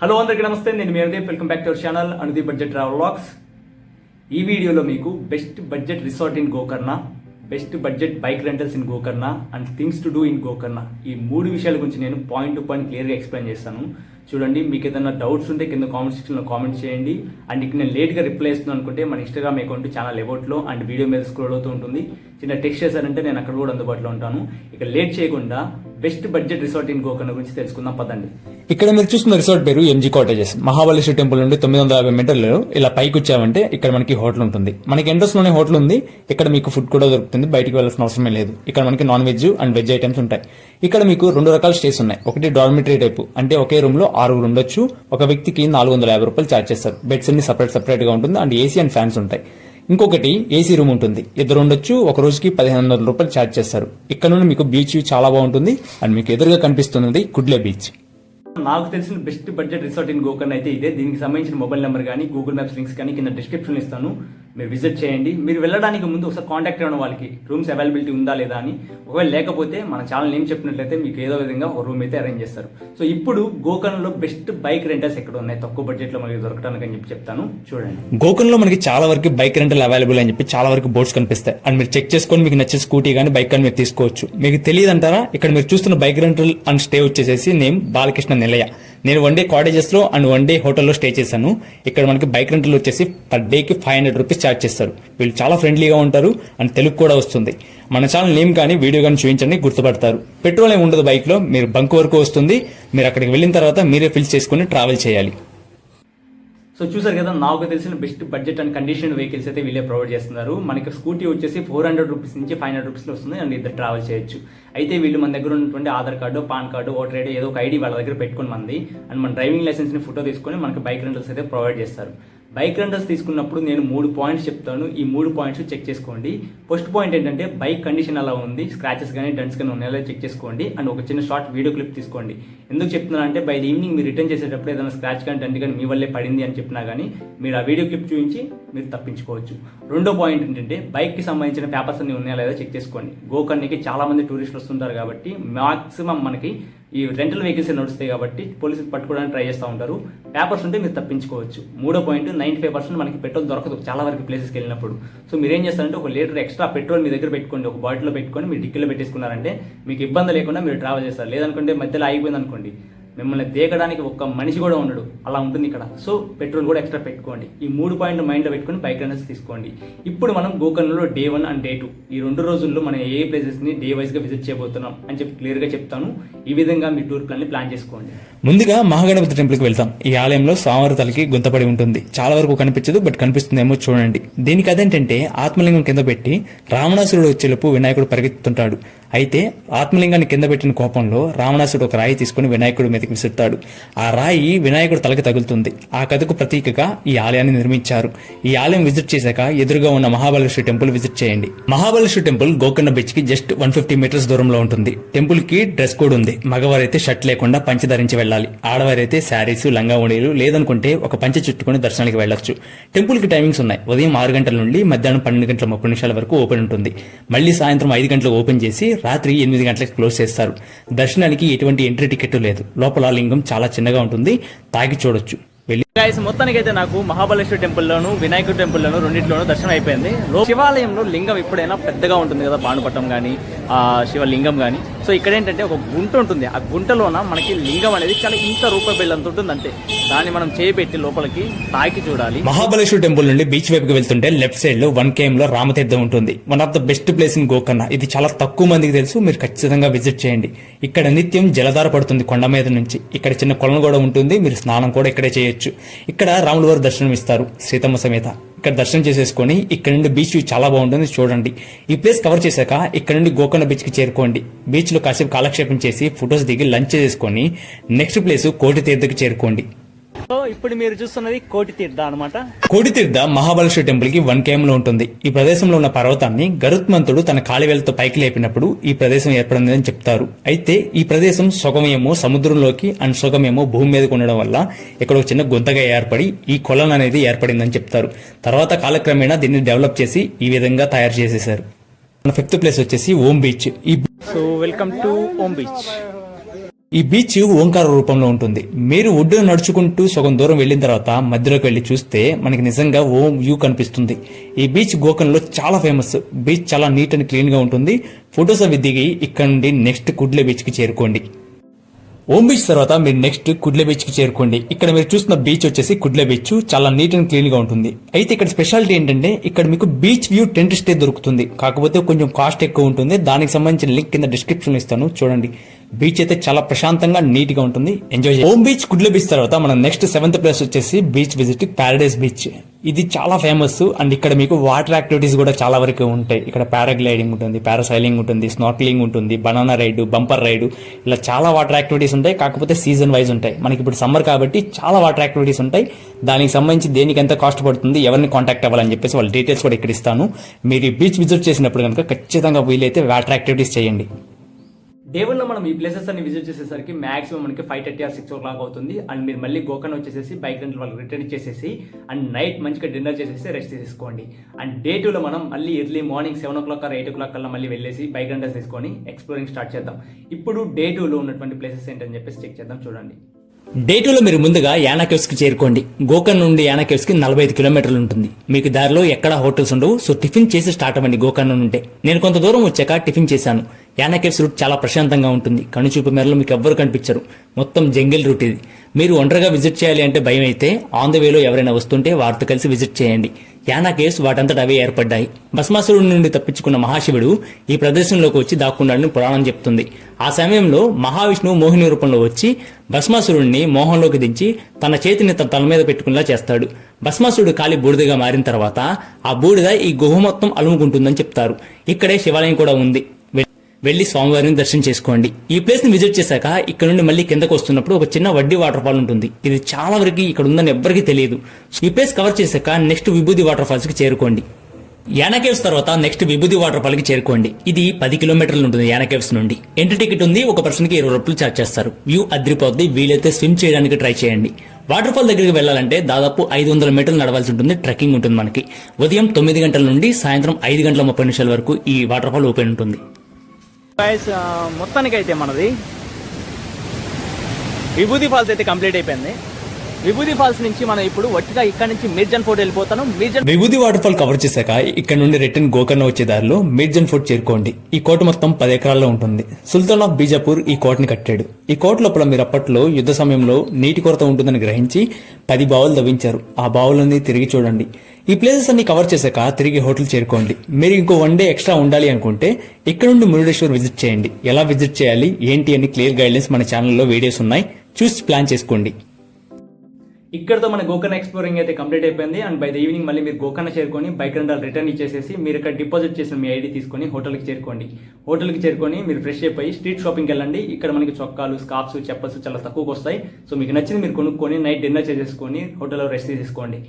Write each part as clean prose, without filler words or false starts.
Hello అందరికీ నమస్తే, నేను మీ Anudeep. Welcome back to our channel Anudeep budget travel vlogs. ఈ వీడియోలో మీకు best budget resort in Gokarna, best budget bike rentals in Gokarna and things to do in Gokarna, ఈ మూడు విషయాల గురించి నేను పాయింట్ టు పాయింట్ క్లియర్గా ఎక్స్ప్లెయిన్ చేస్తాను. చూడండి, మీకు ఏదైనా డౌట్స్ ఉంటే కింద కామెంట్ సెక్షన్లో కామెంట్ చేయండి. అండ్ ఇక్కడ నేను లేట్గా రిప్లై ఇస్తున్నాను అనుకుంటే మన ఇన్స్టాగ్రామ్ అకౌంట్ ఛానల్ అబౌట్లో అండ్ వీడియో మీద స్క్రోల్ అవుతూ ఉంటుంది. చిన్న టెక్స్ట్ చేశారంటే నేను అక్కడ కూడా అందుబాటులో ఉంటాను. ఇక లేట్ చేయకుండా best budget resort in Gokarna గురించి తెలుసుకుందాం పదండి. ఇక్కడ మీరు చూస్తున్న రిసార్ట్ పేరు ఎంజీ కాటేజెస్. మహాబలేశ్వర టెంపుల్ నుండి 950 మీటర్లు ఇలా పైకి వచ్చామంటే ఇక్కడ మనకి హోటల్ ఉంటుంది. మనకి ఎంట్రన్స్ లోనే హోటల్ ఉంది. ఇక్కడ మీకు ఫుడ్ కూడా దొరుకుతుంది, బయటికి వెళ్ళాల్సిన అవసరమే లేదు. ఇక్కడ మనకి non veg and veg items ఉంటాయి. ఇక్కడ మీకు 2 రకాల స్టేస్ ఉన్నాయి. ఒకటి డార్మిటరీ టైపు, అంటే ఒకే రూమ్ లో 6 ఉండొచ్చు. ఒక వ్యక్తికి 450 రూపాయలు ఛార్జ్ చేస్తారు. బెడ్స్ అన్ని సపరేట్ గా ఉంటుంది అండ్ ఏసీ అండ్ ఫ్యాన్స్ ఉంటాయి. ఇంకొకటి ఏసీ రూమ్ ఉంటుంది, 2 ఉండొచ్చు. ఒక రోజుకి 1500 రూపాయలు ఛార్జ్ చేస్తారు. ఇక్కడ నుండి మీకు బీచ్ చాలా బాగుంటుంది అండ్ మీకు ఎదురుగా కనిపిస్తున్నది కుడ్లే బీచ్. నాకు తెలిసిన best budget resort in Gokarna అయితే ఇదే. దీనికి సంబంధించిన మొబైల్ నెంబర్ కానీ గూగుల్ మ్యాప్స్ లింక్స్ కానీ కింద డిస్క్రిప్షన్ ఇస్తాను, మీరు విజిట్ చేయండి. మీరు వెళ్ళడానికి ముందు ఒకసారి కాంటాక్ట్ అవ్వడం వాళ్ళకి రూమ్స్ అవైలబిలిటీ ఉందా లేదా అని. ఒకవేళ లేకపోతే మన ఛానల్ నేమ్ చెప్పినట్లయితే మీకు ఏదో విధంగా ఒక రూమ్ అయితే అరేంజ్ చేస్తారు. సో ఇప్పుడు గోకర్ణలో బెస్ట్ బైక్ రెంటల్స్ ఎక్కడ ఉన్నాయి తక్కువ బడ్జెట్ లో మనకి దొరకడానికి అని చెప్పి చెప్తాను. చూడండి, గోకర్ణలో మనకి చాలా వరకు బైక్ రెంటల్ అవైలబుల్ అని చెప్పి చాలా వరకు బోర్డ్స్ కనిపిస్తాయి. అండ్ మీరు చెక్ చేసుకొని మీకు నచ్చే స్కూటీ కానీ బైక్ కానీ మీరు తీసుకోవచ్చు. మీకు తెలియదు అంటారా, ఇక్కడ మీరు చూస్తున్న బైక్ రెంటల్ అండ్ స్టే వచ్చేసి నేమ్ బాలకృష్ణ నిలయ. నేను 1 డే కాటేజెస్ లో అండ్ 1 డే హోటల్లో స్టే చేశాను. ఇక్కడ మనకి బైక్ రెంటల్ వచ్చేసి పర్ డేకి 500 రూపీస్ ఛార్జ్ చేస్తారు. వీళ్ళు చాలా ఫ్రెండ్లీగా ఉంటారు అండ్ తెలుగు కూడా వస్తుంది. మన ఛానల్ నేమ్ కానీ వీడియో కానీ చూపించండి, గుర్తుపడతారు. పెట్రోల్ ఏమి ఉండదు బైక్ లో, మీరు బంక్ వరకు వస్తుంది. మీరు అక్కడికి వెళ్ళిన తర్వాత మీరే ఫిల్ చేసుకుని ట్రావెల్ చేయాలి. సో చూసారు కదా, నాకు తెలిసిన best budget and condition vehicles అయితే వీళ్ళే ప్రొవైడ్ చేస్తున్నారు. మనకి స్కూటీ వచ్చేసి 400 రూపీస్ నుంచి 500 రూపీస్లో వస్తుంది అండ్ ఇద్దరు ట్రావెల్ చేయొచ్చు. అయితే వీళ్ళు మన దగ్గర ఉన్నటువంటి Aadhaar card, pan card, voter ID ఏదో ఒక ఐడి వాళ్ళ దగ్గర పెట్టుకుని మంది అండ్ మన డ్రైవింగ్ లైసెన్స్ని ఫోటో తీసుకొని మనకి బైక్ రెంటల్స్ అయితే ప్రొవైడ్ చేస్తారు. బైక్ రెంటల్స్ తీసుకున్నప్పుడు నేను 3 పాయింట్స్ చెప్తాను. ఈ 3 పాయింట్స్ చెక్ చేసుకోండి. ఫస్ట్ పాయింట్ ఏంటంటే బైక్ కండిషన్ అలా ఉంది, స్క్రాచెస్ కానీ డెంట్స్ కానీ ఉన్నాయో చెక్ చేసుకోండి అండ్ ఒక చిన్న షార్ట్ వీడియో క్లిప్ తీసుకోండి. ఎందుకు చెప్తున్నా అంటే బై ది ఈవినింగ్ మీరు రిటర్న్ చేసేటప్పుడు ఏదైనా స్క్రాచ్ కానీ డెంట్ కానీ మీ వల్లే పడింది అని చెప్పినా కానీ మీరు ఆ వీడియో క్లిప్ చూపించి మీరు తప్పించుకోవచ్చు. రెండో పాయింట్ ఏంటంటే బైక్కి సంబంధించిన పేపర్స్ అన్ని ఉన్నాయా లేదా చెక్ చేసుకోండి. గోకర్ణకి చాలా మంది టూరిస్టులు వస్తుంటారు కాబట్టి మాక్సిమం మనకి ఈ రెంటల్ వెహికల్స్ నడుస్తాయి కాబట్టి పోలీసులు పట్టుకోవడానికి ట్రై చేస్తూ ఉంటారు. పేపర్స్ ఉంటే మీరు తప్పించుకోవచ్చు. మూడో పాయింట్, 95% మనకి పెట్రోల్ దొరకదు చాలా వరకు ప్లేసెస్కి వెళ్ళినప్పుడు. సో మీరు ఏం చేస్తారంటే 1 లీటర్ ఎక్స్ట్రా పెట్రోల్ మీ దగ్గర పెట్టుకోండి, ఒక బాటిల్లో పెట్టుకొని మీరు డిక్కీలో పెట్టేసుకున్నారంటే మీకు ఇబ్బంది లేకుండా మీరు ట్రావెల్ చేస్తారు. లేదనుకుంటే మధ్యలో ఆగిపోయింది అనుకోండి, మిమ్మల్ని దేకడానికి ఒక్క మనిషి కూడా ఉండడు, అలా ఉంటుంది ఇక్కడ. సో పెట్రోల్ కూడా ఎక్స్ట్రా పెట్టుకోండి. ఈ 3 పాయింట్లు మైండ్లో పెట్టుకుని బైక్ రెంటల్స్ తీసుకోండి. ఇప్పుడు మనం గోకర్ణలో డే 1 అండ్ డే 2 ఈ 2 రోజుల్లో మనం ఏ ప్లేసెస్ని డే వైజ్గా విజిట్ చేయబోతున్నాం అని చెప్పి క్లియర్గా చెప్తాను. ఈ విధంగా మీ టూర్ ప్లాన్ చేసుకోండి. ముందుగా మహాగణపతి టెంపుల్కి వెళ్తాం. ఈ ఆలయంలో స్వామివారి తలకి గుంతపడి ఉంటుంది. చాలా వరకు కనిపించదు, బట్ కనిపిస్తుందేమో చూడండి. దీనికి అదేంటంటే ఆత్మలింగం కింద పెట్టి రావణాసురుడు వచ్చేలోపు వినాయకుడు పరిగెత్తుంటాడు. అయితే ఆత్మలింగాన్ని కింద పెట్టిన కోపంలో రావణాసుడు ఒక రాయి తీసుకుని వినాయకుడి మీదకి విసురుతాడు. ఆ రాయి వినాయకుడు తలకి తగులుతుంది. ఆ కథకు ప్రతీకగా ఈ ఆలయాన్ని నిర్మించారు. ఈ ఆలయం విజిట్ చేశాక ఎదురుగా ఉన్న మహాబలేశ్వర టెంపుల్ విజిట్ చేయండి. మహాబలేశ్వర టెంపుల్ గోకర్ణ బీచ్ కి జస్ట్ 150 మీటర్స్ దూరంలో ఉంటుంది. టెంపుల్ కి డ్రెస్ కోడ్ ఉంది. మగవారైతే షర్ట్ లేకుండా పంచె ధరించి వెళ్ళాలి. ఆడవారైతే శారీస్, లంగా ఓణీలు లేదనుకుంటే ఒక పంచె చుట్టుకుని దర్శనానికి వెళ్ళొచ్చు. టెంపుల్ కి టైమింగ్స్ ఉన్నాయి. ఉదయం 6 గంటల నుండి మధ్యాహ్నం 12:30 వరకు ఓపెన్ ఉంటుంది. మళ్ళీ సాయంత్రం 5 గంటలకు ఓపెన్ చేసి రాత్రి 8 గంటలకు క్లోజ్ చేస్తారు. దర్శనానికి ఎటువంటి ఎంట్రీ టికెట్ లేదు. లోపల లింగం చాలా చిన్నగా ఉంటుంది, తాగి చూడొచ్చు. గైస్, మొత్తానికైతే నాకు మహాబలేశ్వర టెంపుల్లోను వినాయకుడు టెంపుల్లోను రెండింటిలోనూ దర్శనం అయిపోయింది. శివాలయంలో లింగం ఎప్పుడైనా పెద్దగా ఉంటుంది కదా, పానుపట్టం కానీ శివలింగం కానీ. సో ఇక్కడ ఏంటంటే ఒక గుంట ఉంటుంది. ఆ గుంటలోన మనకి లింగం అనేది చాలా ఇంత రూపాయి బిళ్ళ అంత ఉంటుంది. అంతే, దాన్ని మనం చేపెట్టి లోపలికి తాకి చూడాలి. మహాబలేశ్వర టెంపుల్ నుండి బీచ్ వైపుకి వెళ్తుంటే లెఫ్ట్ సైడ్ లో 1 km లో రామతీర్థం ఉంటుంది. One of the best place in Gokarna. ఇది చాలా తక్కువ మందికి తెలుసు, మీరు ఖచ్చితంగా విజిట్ చేయండి. ఇక్కడ నిత్యం జలధార పడుతుంది కొండ మీద నుంచి. ఇక్కడ చిన్న కొలను కూడా ఉంటుంది, మీరు స్నానం కూడా ఇక్కడే చేయొచ్చు. ఇక్కడ రాముల వారు దర్శనం ఇస్తారు సీతమ్మ సమేత. ఇక్కడ దర్శనం చేసేసుకొని ఇక్కడ నుండి బీచ్ చాలా బాగుంటుంది, చూడండి. ఈ ప్లేస్ కవర్ చేశాక ఇక్కడ నుండి గోకర్ణ బీచ్ కి చేరుకోండి. బీచ్ లో కాసేపు కాలక్షేపం చేసి ఫొటోస్ దిగి లంచ్ చేసుకొని నెక్స్ట్ ప్లేస్ కోటి తీర్థకి చేరుకోండి. సో ఇప్పుడు మీరు చూస్తున్నది కోటి తీర్థ అనమాట. కోటి తీర్థ మహాబలేశ్వర టెంపుల్ కి 1 km లో ఉంటుంది. ఈ ప్రదేశంలో ఉన్న పర్వతాన్ని గరుత్మంతుడు తన కాలివేలతో పైకి లేపినప్పుడు ఈ ప్రదేశం ఏర్పడిందని చెప్తారు. అయితే ఈ ప్రదేశం సొగమేమో సముద్రంలోకి అండ్ సొగమేమో భూమి మీదకి ఉండడం వల్ల ఇక్కడ ఒక చిన్న గుంతగా ఏర్పడి ఈ కొలను అనేది ఏర్పడిందని చెప్తారు. తర్వాత కాలక్రమేణా దీన్ని డెవలప్ చేసి ఈ విధంగా తయారు చేసేసారు. మన 5th ప్లేస్ వచ్చేసి Om beach. So welcome to Om beach. ఈ బీచ్ ఓంకార రూపంలో ఉంటుంది. మీరు ఒడ్డున నడుచుకుంటూ సగం దూరం వెళ్ళిన తర్వాత మధ్యలోకి వెళ్ళి చూస్తే మనకి నిజంగా ఓం వ్యూ కనిపిస్తుంది. ఈ బీచ్ గోకర్ణలో చాలా ఫేమస్. బీచ్ చాలా నీట్ అండ్ క్లీన్ గా ఉంటుంది. ఫొటోస్ అవి దిగి ఇక్కడ నుండి నెక్స్ట్ కుడ్లే బీచ్ కి చేరుకోండి. ఓం బీచ్ తర్వాత మీరు నెక్స్ట్ కుడ్లే బీచ్ కి చేరుకోండి. ఇక్కడ మీరు చూస్తున్న బీచ్ వచ్చేసి కుడ్లే బీచ్. చాలా నీట్ అండ్ క్లీన్ గా ఉంటుంది. అయితే ఇక్కడ స్పెషాలిటీ ఏంటంటే ఇక్కడ మీకు బీచ్ వ్యూ టెంట్ స్టే దొరుకుతుంది. కాకపోతే కొంచెం కాస్ట్ ఎక్కువ ఉంటుంది. దానికి సంబంధించిన లింక్ కింద డిస్క్రిప్షన్ లో ఇస్తాను, చూడండి. బీచ్ అయితే చాలా ప్రశాంతంగా నీట్ గా ఉంటుంది. ఎంజాయ్ చేయండి. ఓం బీచ్ కుడ్లే బీచ్ తర్వాత మనం నెక్స్ట్ 7th ప్లేస్ వచ్చేసి బీచ్ విజిట్ ప్యారడైజ్ బీచ్. ఇది చాలా ఫేమస్ అండ్ ఇక్కడ మీకు వాటర్ యాక్టివిటీస్ కూడా చాలా వరకు ఉంటాయి. ఇక్కడ పారాగ్లైడింగ్ ఉంటుంది, పారాసైలింగ్ ఉంటుంది, స్నార్క్లింగ్ ఉంటుంది, బనానా రైడ్, బంపర్ రైడ్, ఇలా చాలా వాటర్ యాక్టివిటీస్ ఉంటాయి. కాకపోతే సీజన్ వైజ్ ఉంటాయి. మనకి ఇప్పుడు సమ్మర్ కాబట్టి చాలా వాటర్ యాక్టివిటీస్ ఉంటాయి. దానికి సంబంధించి దేనికి ఎంత కాస్ట్ పడుతుంది, ఎవరిని కాంటాక్ట్ అవ్వాలని చెప్పేసి వాళ్ళ డీటెయిల్స్ కూడా ఇక్కడ ఇస్తాను. మీరు ఈ బీచ్ విజిట్ చేసినప్పుడు కనుక ఖచ్చితంగా వీలైతే వాటర్ యాక్టివిటీస్ చేయండి. డే 1 లో మనం ఈ ప్లేసెస్ అన్ని విజిట్ చేసేసరికి మాక్సిమం మనకి 5:30 or 6 o'clock అవుతుంది. అండ్ మీరు మళ్ళీ గోకర్ణ వచ్చేసి బైక్ రెంట్ వాళ్ళకి రిటర్న్ ఇచ్చేసేసి అండ్ నైట్ మంచిగా డిన్నర్ చేసేసి రెస్ట్ తీసుకోండి. అండ్ డే 2 లో మనం మళ్ళీ early morning 7 o'clock or 8 o'clock కల్లా మళ్ళీ వెళ్ళేసి బైక్ రెంటర్స్ తీసుకొని ఎక్స్ప్లోరింగ్ స్టార్ట్ చేద్దాం. ఇప్పుడు డే 2 లో ఉన్నటువంటి ప్లేసెస్ ఏంటని చెప్పేసి చెక్ చేద్దాం, చూడండి. డే 2లో మీరు ముందుగా యానా కేవ్స్ కి చేరుకోండి. గోకర్ణ నుండి యానా కేవ్స్ కి 45 కిలోమీటర్లు ఉంటుంది. మీకు దారిలో ఎక్కడ హోటల్స్ ఉండవు. సో టిఫిన్ చేసి స్టార్ట్ అవ్వండి గోకర్ణ నుండి. నేను కొంత దూరం వచ్చాక టిఫిన్ చేశాను. యానా కేవ్స్ రూట్ చాలా ప్రశాంతంగా ఉంటుంది. కనుచూపు మేరలో మీకు ఎవ్వరు కనిపించరు. మొత్తం జంగిల్ రూట్ ఇది. మీరు ఒంటరిగా విజిట్ చేయాలి అంటే భయం అయితే ఆన్ ద వేలో ఎవరైనా వస్తుంటే వారితో కలిసి విజిట్ చేయండి. యానా కేవ్స్ వాటంతట అవే ఏర్పడ్డాయి. భస్మాసురుడి నుండి తప్పించుకున్న మహాశివుడు ఈ ప్రదేశంలోకి వచ్చి దాక్కున్నాడని పురాణం చెప్తుంది. ఆ సమయంలో మహావిష్ణువు మోహిని రూపంలో వచ్చి భస్మాసురుడిని మోహంలోకి దించి తన చేతిని తన తల మీద పెట్టుకునేలా చేస్తాడు. భస్మాసురుడు కాలి బూడిదగా మారిన తర్వాత ఆ బూడిద ఈ గుహ మొత్తం అలుముకుంటుందని చెప్తారు. ఇక్కడే శివాలయం కూడా ఉంది. వెళ్లి స్వామివారిని దర్శనం చేసుకోండి. ఈ ప్లేస్ ని విజిట్ చేశాక ఇక్కడ నుండి మళ్ళీ కిందకు వస్తున్నప్పుడు ఒక చిన్న వడ్డీ వాటర్ ఫాల్ ఉంటుంది. ఇది చాలా వరకు ఇక్కడ ఉందని ఎవ్వరికీ తెలియదు. ఈ ప్లేస్ కవర్ చేశాక నెక్స్ట్ విభూది వాటర్ ఫాల్స్ కి చేరుకోండి. యానా కేవ్స్ తర్వాత నెక్స్ట్ విభూది వాటర్ ఫాల్ కి చేరుకోండి. ఇది 10 కిలోమీటర్లు ఉంటుంది యానా కేవ్స్ నుండి. ఎంట్రీ టికెట్ ఉంది. ఒక పర్సన్ కి 20 రూపాయలు ఛార్జ్ చేస్తారు. వ్యూ అద్రిపోద్ది. వీలైతే స్విమ్ చేయడానికి ట్రై చేయండి. వాటర్ ఫాల్ దగ్గరికి వెళ్లాలంటే దాదాపు 500 మీటర్లు నడవాల్సి ఉంటుంది. ట్రెక్కింగ్ ఉంటుంది. మనకి ఉదయం 9 గంటల నుండి సాయంత్రం 5:30 వరకు ఈ వాటర్ ఫాల్ ఓపెన్ ఉంటుంది. మొత్తానికైతే మనది విభూది ఫాల్స్ అయితే కంప్లీట్ అయిపోయింది. విభూది ఫాల్స్ నుంచి మనం ఇప్పుడు వట్టిగా ఇక్కడ నుంచి మిర్జన్ ఫోర్ట్ వెళ్ళిపోతాను. విభూది వాటర్ ఫాల్ కవర్ చేశాక ఇక్కడ నుండి రిటర్న్ గోకర్ణ వచ్చే దారిలో మిర్జన్ ఫోర్ట్ చేరుకోండి. ఈ కోట మొత్తం 10 ఎకరాల్లో ఉంటుంది. సుల్తాన్ ఆఫ్ బీజాపూర్ ఈ కోటని కట్టాడు. ఈ కోట లోపల మీరు అప్పట్లో యుద్ధ సమయంలో నీటి కొరత ఉంటుందని గ్రహించి 10 బావులు తవ్వించారు. ఆ బావులన్నీ తిరిగి చూడండి. ఈ ప్లేసెస్ అన్ని కవర్ చేశాక తిరిగి హోటల్ చేరుకోండి. మీరు ఇంకో 1 డే ఎక్స్ట్రా ఉండాలి అనుకుంటే ఇక్కడ నుండి మురుడేశ్వర్ విజిట్ చేయండి. ఎలా విజిట్ చేయాలి ఏంటి అని క్లియర్ గైడ్లైన్స్ మన ఛానల్లో వీడియోస్ ఉన్నాయి, చూసి ప్లాన్ చేసుకోండి. ఇక్కడతో మన గోకర్ణ ఎక్స్ప్లోరింగ్ అయితే కంప్లీట్ అయిపోయింది. అండ్ బై ద ఈవినింగ్ మళ్ళీ మీరు గోకర్ణ చేరుకొని బైక్ రెంటల్ రిటర్న్ ఇచ్చేసేసి మీరు ఇక్కడ డిపాజిట్ చేసిన మీ ఐడి తీసుకొని హోటల్కి చేరుకోండి. హోటల్కి చేరుకొని మీరు ఫ్రెష్ అయిపోయి స్ట్రీట్ షాపింగ్కి వెళ్ళండి. ఇక్కడ మనకి చొక్కాలు, స్కార్ఫ్స్, చెప్పల్స్ చాలా తక్కువకి వస్తాయి. సో మీకు నచ్చింది మీరు కొనుక్కొని నైట్ డిన్నర్ చేసేసుకొని హోటల్లో రెస్ట్ తీసుకోండి.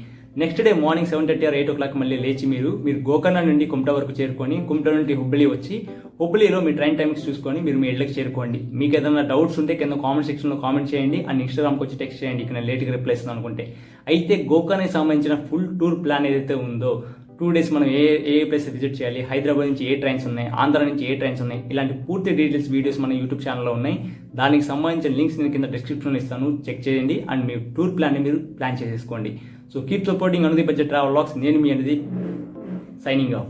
Next day morning 7:30 or 8 o'clock మళ్ళీ లేచి మీరు గోకర్ణ నుండి కుమ్టా వరకు చేరుకొని కుమ్టా నుండి హుబ్లీ వచ్చి హుబ్లీలో మీ ట్రైన్ టైమింగ్స్ చూసుకొని మీరు మీ ఇళ్ళకి చేరుకోండి. మీకు ఏదైనా డౌట్స్ ఉంటే కింద కామెంట్ సెక్షన్లో కామెంట్ చేయండి. అండ్ ఇన్స్టాగ్రామ్కి వచ్చి టెక్స్ట్ చేయండి ఇక్కడ నేను లేట్గా రిప్లై ఇస్తాను అనుకుంటే. అయితే గోకర్ణకి సంబంధించిన ఫుల్ టూర్ ప్లాన్ ఏదైతే ఉందో 2 days మనం ఏ ప్లేస్ విజిట్ చేయాలి, హైదరాబాద్ నుంచి ఏ ట్రైన్స్ ఉన్నాయి, ఆంధ్ర నుంచి ఏ ట్రైన్స్ ఉన్నాయి, ఇలాంటి పూర్తి డీటెయిల్స్ వీడియోస్ మన యూట్యూబ్ ఛానల్లో ఉన్నాయి. దానికి సంబంధించిన లింక్స్ నేను కింద డిస్క్రిప్షన్లో ఇస్తాను, చెక్ చేయండి. అండ్ మీ టూర్ ప్లాన్ని మీరు ప్లాన్ చేసేసుకోండి. So keep supporting Anudeep budget travel vlogs. నేను మీ అనుదీప్, సైనింగ్ ఆఫ్.